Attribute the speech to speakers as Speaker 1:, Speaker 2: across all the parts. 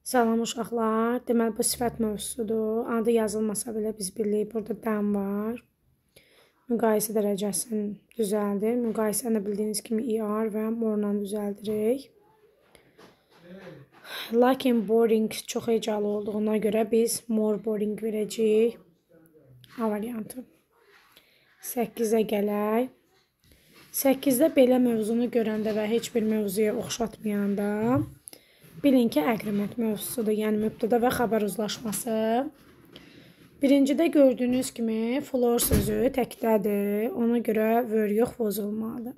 Speaker 1: Salam uşaqlar. Deməli bu sifət mövzusudur. Adı yazılmasa belə biz bilirik burada dən var. Müqayisə dərəcəsini düzəldir. Müqayisəni bildiyiniz kimi ER və more-la düzəldirik. Lakin boring çox hecalı olduğuna görə biz more boring verəcəyik. A variantı. 8-ə gələk. 8-də belə mövzunu görəndə və heç bir mövzuya oxşatmayanda bilin ki, əqrəmət mövzusudur, yəni mübtəda və xəbər uzlaşması. Birincidə gördüyünüz kimi floor sözü təkdədir, ona görə were yox, was olmalıdır.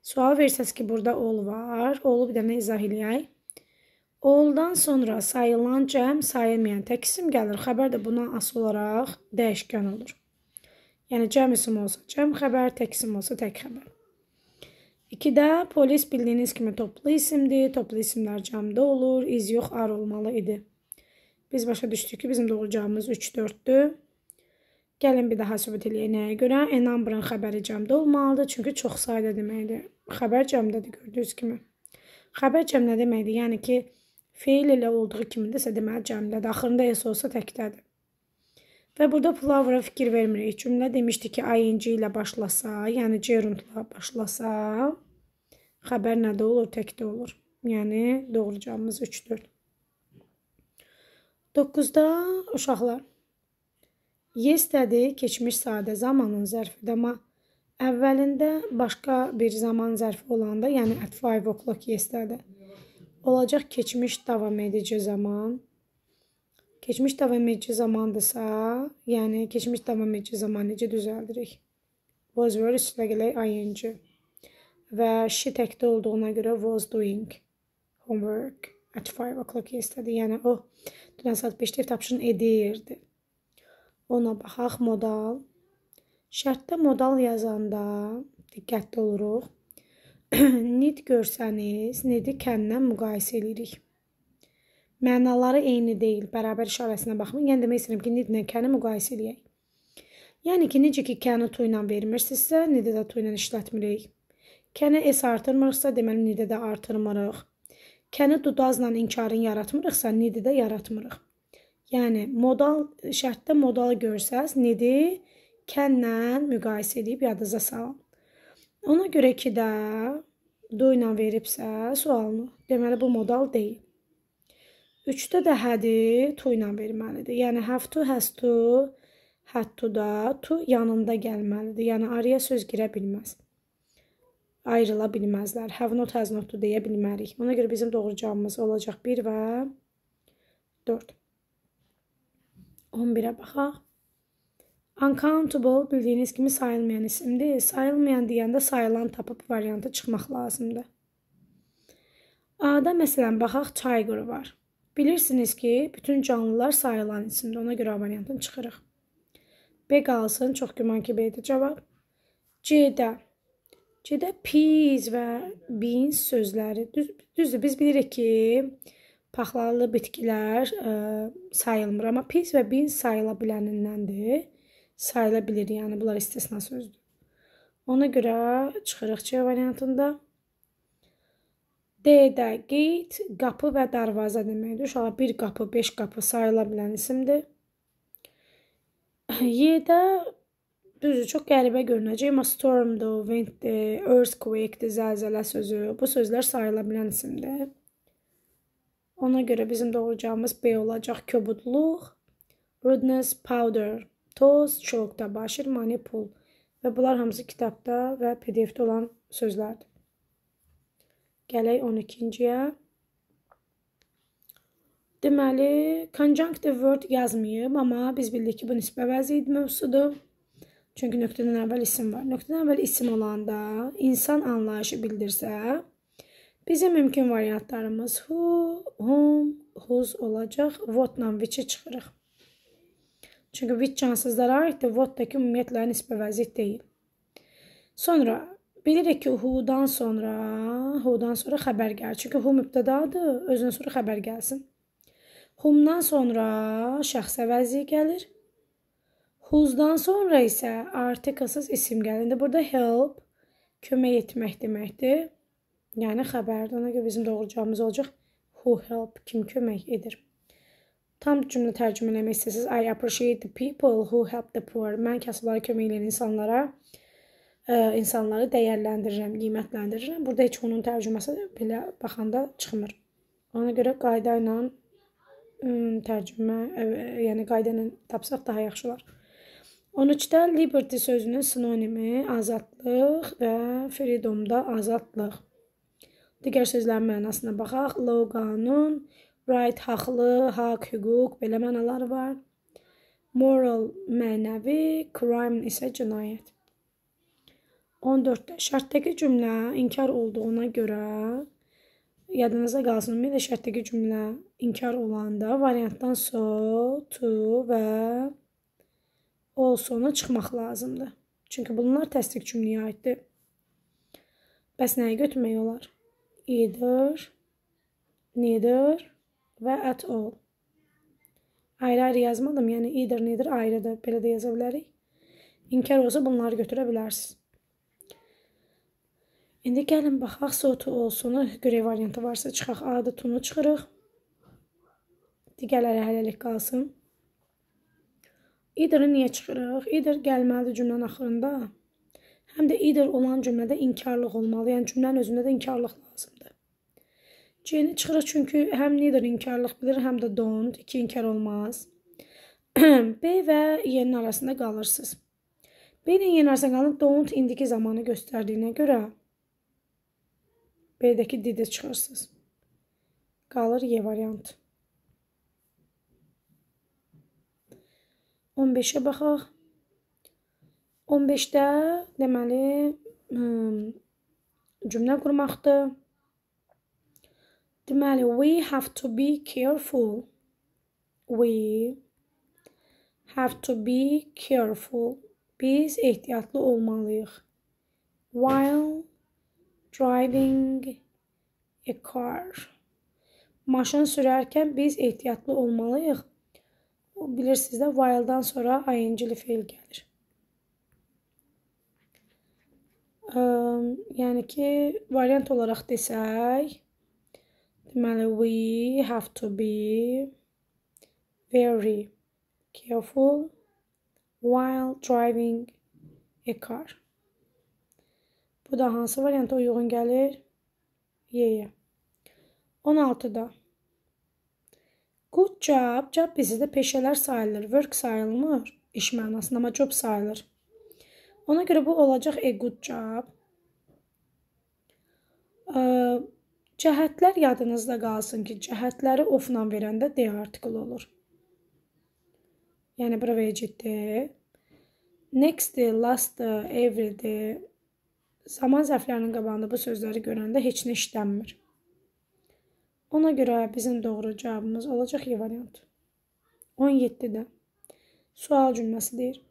Speaker 1: Sual versəz ki, burada all var, all'u bir dənə izah eləyək. All'dan sonra sayılan cəm, sayılmayan tək isim gəlir, xəbər də buna asılı olaraq dəyişkən olur. Yəni cəm isim olsa cəm xəbər, tək isim olsa tək xəbər. 2-də polis bildiyiniz kimi toplu isimdir. Toplu isimlər cəmdə olur. İz yox, ar olmalı idi. Biz başa düşdük ki, bizim doğru cavabımız 3-4'dür. Gəlin bir daha sübut eləyək nəyə görə? A number-ın xəbəri cəmdə olmalıdır. Çünki çox sayda deməkdir. Xəbər cəmdədir gördüyünüz kimi. Xəbər cəm nə deməkdir? Yəni ki, feil ilə olduğu kimidirsə deməli cəmdədir. Axırında es olsa təkdədir. Və burada flower-a fikir vermirik. Cümlə demişdi ki, ing ilə başlasa, yəni gerundla başlasa, xəbər nədə olur? Təkdə olur. Yəni, doğru cavabımız 3-4. 9-da uşaqlar. Yesterday keçmiş sadə zamanın zərfidir, amma əvvəlində başqa bir zaman zərfi olanda, yəni at 5 o'clock yesterday, olacaq keçmiş davam edici zaman. Keçmiş davam edici zamandırsa, yəni keçmiş davam edici zaman necə düzəldirik? Was were üstünə gələk ing. Və she təkdə olduğuna görə was doing homework at 5 o'clock yesterday. Yəni o dünən saat 5'də tapşırın edirdi. Ona baxaq modal. Şərtdə modal yazanda diqqətli oluruq. Need görsəniz, needi kəndən müqayisə edirik. Mənaları eyni deyil, bərabər işarəsinə baxmayın. Yəni demək istəyirəm ki, need-lə kəni müqayisə edək. Yəni ki, necə ki, kəni tu ilə vermirsinizsə, need-də tu ilə işlətmirik. Kəni es artırmırıqsa, deməli, need-də artırmırıq. Kəni dudazla inkarın yaratmırıqsa, need-də yaratmırıq. Yəni, şərtdə modalı görsəz, need-i kənlə müqayisə edib yadınıza salın. Ona görə ki də do ilə veribsə sualını, deməli, bu modal deyil. 3-də də hədi tu ilə verməlidir. Yəni, have to, has to, had to da tu yanında gəlməlidir. Yəni, araya söz girə bilməz. Ayrıla bilməzlər. Have not, has not to deyə bilmərik. Ona görə bizim doğru cavabımız olacaq 1 və 4. 11-ə baxaq. Uncountable bildiyiniz kimi sayılmayan isimdir. Sayılmayan deyəndə sayılan tapıb variantı çıxmaq lazımdır. A-da məsələn, baxaq, tiger var. Bilirsiniz ki, bütün canlılar sayılan isimdir. Ona görə variantını çıxırıq. B qalsın. Çox güman ki, B'dir cavab. C'də. C'də peas və beans sözləri. Düzdür, biz bilirik ki, paxlalı bitkilər sayılmır. Amma peas və beans sayıla bilənindəndir. Sayıla bilir, yəni bunlar istisna sözdür. Ona görə çıxırıq C variantında. D-də gate, qapı və darvaza deməkdir. Uşaqlar, bir qapı, 5 qapı sayıla bilən isimdir. Y-də düzdür, çox qəribə görünəcək, amma stormdur, winddir, earthquake'dir, zəlzələ sözü. Bu sözlər sayıla bilən isimdir. Ona görə bizim doğru cavabımız B olacaq. Kobudluq, rudeness, powder, toz, chalk, təbaşir, mani, pul. Və bunlar hamısı kitabda və PDF-də olan sözlərdir. Gələk 12-ciyə. Deməli, conjunctive word yazmayıb, amma biz bildik ki, bu nisbə vəzi mövzusudur. Çünki nöqtədən əvvəl isim var. Nöqtədən əvvəl isim olanda insan anlayışı bildirsə, bizim mümkün variantlarımız who, whom, whose olacaq. What-la which-i çıxırıq. Çünki which cansızlara aiddir, what-daki ümumiyyətlə nisbə vəzi deyil. Sonra bilirik ki, who-dan sonra xəbər gəlir. Çünki who mübtədadır, özünə sonra xəbər gəlsin. Whom-dan sonra şəxsə vəzi gəlir. Whose-dan sonra isə artiklsız isim gəlir. İndi burada help, kömək etmək deməkdir. Yəni xəbərdir. Ona görə bizim doğru cavabımız olacaq who help, kim kömək edir. Tam cümlə tərcümə eləmək istəsəniz, I appreciate the people who help the poor. Mən kasıblara kömək edən insanları dəyərləndirirəm, qiymətləndirirəm. Burada heç onun tərcüməsi belə baxanda çıxmır. Ona görə qayda ilə tərcümə, yəni qayda ilə tapsaq daha yaxşı olar. 13-də liberty sözünün sinonimi azadlıq və freedomda azadlıq. Digər sözlərin mənasına baxaq. Law, qanun, right, haqlı, haqq, hüquq, belə mənaları var. Moral, mənəvi, crime isə cinayət. 14-də şərtdəki cümlə inkar olduğuna görə, yadınıza qalsın, ümumiyyətlə şərtdəki cümlə inkar olanda variantdan so, to və sonu çıxmaq lazımdır. Çünki bunlar təsdiq cümləyə aiddir. Bəs nəyi götürmək olar? Either, neither və at all. Ayrı-ayrı yazmadım, yəni either, neither ayrıdır. Belə də yaza bilərik. İnkar olsa bunları götürə bilərsiniz. İndi gəlin baxaq, so to all sonu görək variantı varsa çıxaq. A-da to-nu çıxırıq. Digərləri hələlik qalsın. Either-ı niyə çıxırıq? Either gəlməlidir cümlənin axırında. Həm də either olan cümlədə inkarlıq olmalı. Yəni cümlənin özündə də inkarlıq lazımdır. C-ni çıxırıq çünki həm neither inkarlıq bilir, həm də don't. İki inkar olmaz. B və Y-nin arasında qalırsınız. B ilə Y-nin arasında qalın don't indiki zamanı göstərdiyinə görə B-dəki didi çıxırsınız. Qalır Y variantı. 15-ə baxaq. 15-də deməli cümlə qurmaqdır. Deməli, we have to be careful. We have to be careful. Biz ehtiyatlı olmalıyıq. While driving a car. Maşın sürərkən biz ehtiyatlı olmalıyıq. Bilirsiniz də, while'dan sonra ing-li feil gəlir. Yəni ki, variant olaraq desək, deməli, we have to be very careful while driving a car. Bu da hansı varianta uyğun gəlir? Y-yə. 16-da. Good job. Job bizdə peşələr sayılır. Work sayılmır. İş mənasında, amma job sayılır. Ona görə bu olacaq a good job. Cəhətlər yadınızda qalsın ki, cəhətləri of-la verəndə D artiklı olur. Yəni, bura veciddir. Next-dir, last-dir, every-dir. Zaman zərflərinin qabağında bu sözləri görəndə heç nə işlənmir. Ona görə bizim doğru cavabımız olacaq Y variantı. 17-də sual cümləsi deyir.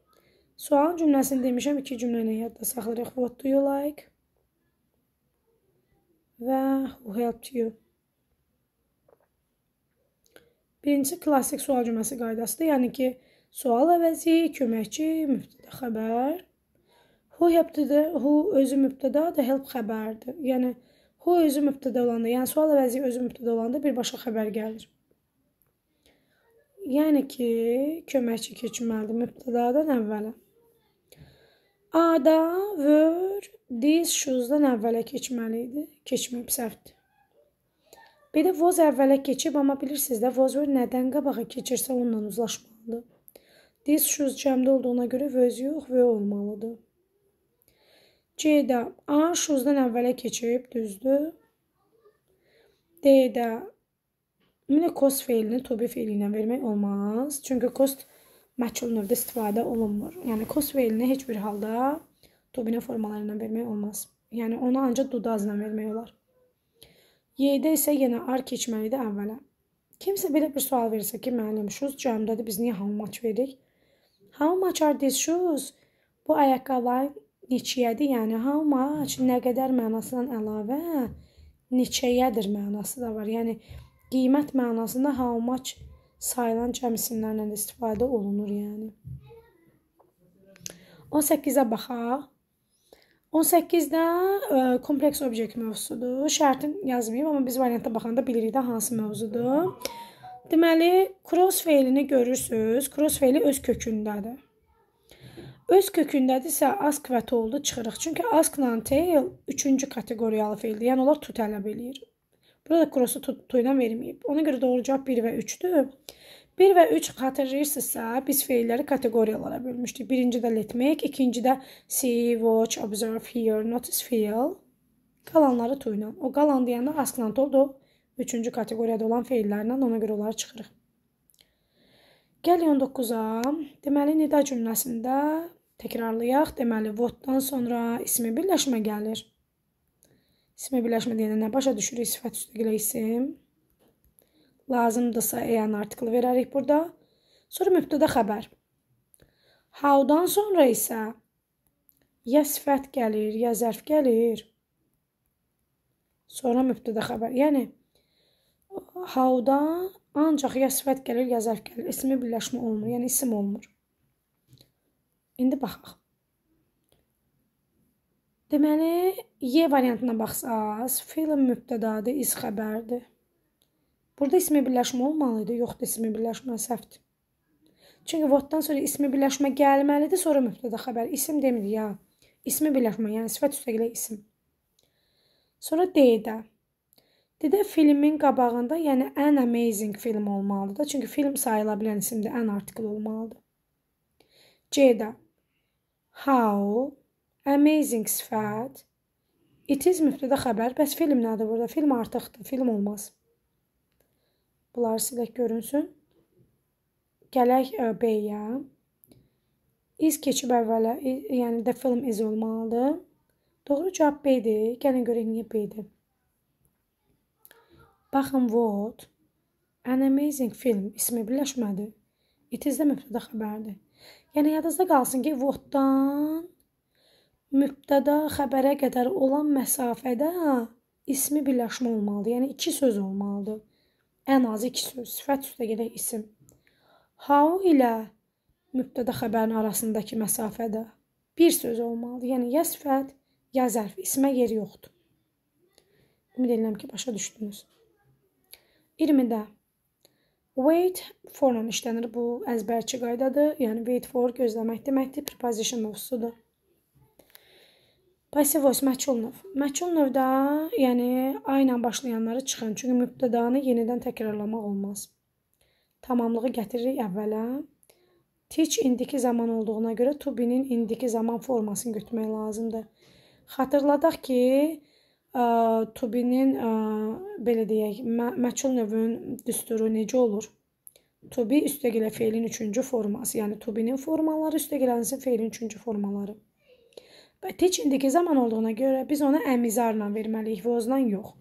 Speaker 1: Sual cümləsini demişəm, iki cümləni yadda saxlayırıq. What do you like? Və who helped you? Birincisi klassik sual cümləsi qaydasıdır. Yəni ki, sual əvəzi, köməkçi, mübtədə, xəbər. Who helped-dir, who özü mübtədadır, help xəbərdir. Yəni, who özü mübtədə olanda, yəni sual əvəzi özü mübtədə olanda birbaşa xəbər gəlir. Yəni ki, köməkçi keçməlidir mübtədadan əvvələ. A-da were these shoes-dan əvvələ keçməli idi. Keçməyib, səhvdir. Bir də was əvvələ keçib, amma bilirsiniz də, was were nədən qabağa keçirsə onunla uzlaşmalıdır. These shoes cəmdə olduğuna görə was yox, were olmalıdır. C-də A shoes-dan əvvələ keçib, düzdür. D-də cost feilini to be feili ilə vermək olmaz. Çünki cost məchul növdə istifadə olunmur. Yəni, cost feilini heç bir halda to be formaları ilə vermək olmaz. Yəni, onu ancaq do does ilə vermək olar. Y-də isə yenə are keçməlidir əvvələ. Kimsə belə bir sual verirsə ki, müəllim, shoes cəmdədir, biz niyə how much veririk? How much are these shoes? Bu ayaqqabılar neçəyədir, yəni how much, nə qədər mənasından əlavə neçəyədir mənası da var. Yəni, qiymət mənasında how much sayılan cəm isimlərlə də istifadə olunur, yəni. 18-ə baxaq. 18-də kompleks obyekt mövzusudur. Şərtin yazmayıb, amma biz variantda baxanda bilirik də hansı mövzudur. Deməli, cross feilini görürsünüz. Cross feili öz kökündədir. Öz kökündədirsə ask və to'ldu çıxırıq. Çünki askla tail 3-cü kateqoriyalı feildir. Yəni onlar to tələb eləyir. Burada cross'u to ilə verməyib. Ona görə doğru cavab 1 və 3-dür. 1 və 3 xatırlayırsınızsa, biz feilləri kateqoriyalara bölmüşdük. Birincidə let make, ikincidə see, watch, observe, hear, notice, feel. Qalanları to ilə. O qalan deyəndə askla to'ldu. 3-cü kateqoriyada olan feillərlə ona görə onları çıxırıq. Gəl 19-a. Deməli, nida cümləsində təkrarlayaq. Deməli, what'dan sonra ismi birləşmə gəlir. İsmi birləşmə deyəndə nə başa düşürük? Sifət üstəgələ isim. Lazımdırsa an artiklı verərik burada. Sonra mübtəda xəbər. How-dan sonra isə ya sifət gəlir, ya zərf gəlir. Sonra mübtəda xəbər. Yəni, how-da ancaq ya sifət gəlir, ya zərf gəlir. İsmi birləşmə olmur, yəni isim olmur. İndi baxaq. Deməli, Y variantına baxsaq, film mübtədadır, is xəbərdir. Burada ismi birləşmə olmalıdır, yoxdur ismi birləşmə, səhvdir. Çünki what'dan sonra ismi birləşmə gəlməlidir, sonra mübtəda xəbər. İsim demir ya, ismi birləşmə, yəni sifət üstəgələ isim. Sonra D-də. D-də filmin qabağında, yəni an amazing film olmalıdır. Çünki film sayıla bilən isimdir, an artikl olmalıdır. C-də. How, amazing sifət, it is mübtəda xəbər. Bəs film nədir burada? Film artıqdır, film olmaz. Bunları silək görünsün. Gələk B-yə. Is keçib əvvələ, yəni the film is olmalıdır. Doğru cavab B-dir. Gəlin görək niyə B-dir. Baxın, what, an amazing film ismi birləşmədir. It is də mübtəda xəbərdir. Yəni, yadınızda qalsın ki, what-dan mübtəda xəbərə qədər olan məsafədə ismi birləşmə olmalıdır. Yəni, 2 söz olmalıdır. Ən azı 2 söz. Sifət üstəgələ isim. How ilə mübtəda xəbərin arasındakı məsafədə 1 söz olmalıdır. Yəni, ya sifət, ya zərf. İsmə yeri yoxdur. Ümid edirəm ki, başa düşdünüz. 20-də. Wait for-la işlənir. Bu əzbərçi qaydadır. Yəni, wait for gözləmək deməkdir. Preposition mövzusudur. Passive voice, məchul növ. Məchul növdə, yəni, A ilə başlayanları çıxın. Çünki mübtədanı yenidən təkrarlamaq olmaz. Tamamlığı gətiririk əvvələ. Teach indiki zaman olduğuna görə to be-nin indiki zaman formasını götürmək lazımdır. Xatırladaq ki, to be-nin, belə deyək, məchul növün düsturu necə olur? To be üstəgələ feilin 3-cü forması. Yəni, to be-nin formaları, üstəgələnsin feilin 3-cü formaları. Və teach indiki zaman olduğuna görə biz ona əmizarla verməliyik, vozla yox.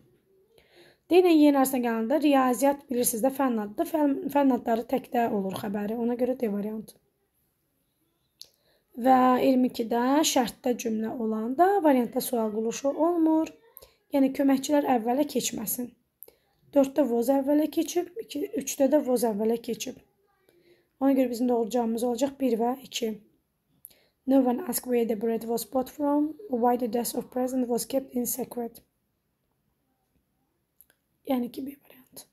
Speaker 1: Deyilən yerin arasına gələndə riyaziyyat bilirsiniz də fənn adıdır. Fənn adları təkdə olur xəbəri. Ona görə D variantı. Və 22-də şərtdə cümlə olanda variantda sual quruluşu olmur. Yəni, köməkçilər əvvələ keçməsin. 4-də voz əvvələ keçib, 3-də də voz əvvələ keçib. Ona görə bizim doğru cavabımız olacaq 1 və 2. No one asked where the bread was bought from, why the death of president was kept in secret. Yəni ki, B variantı.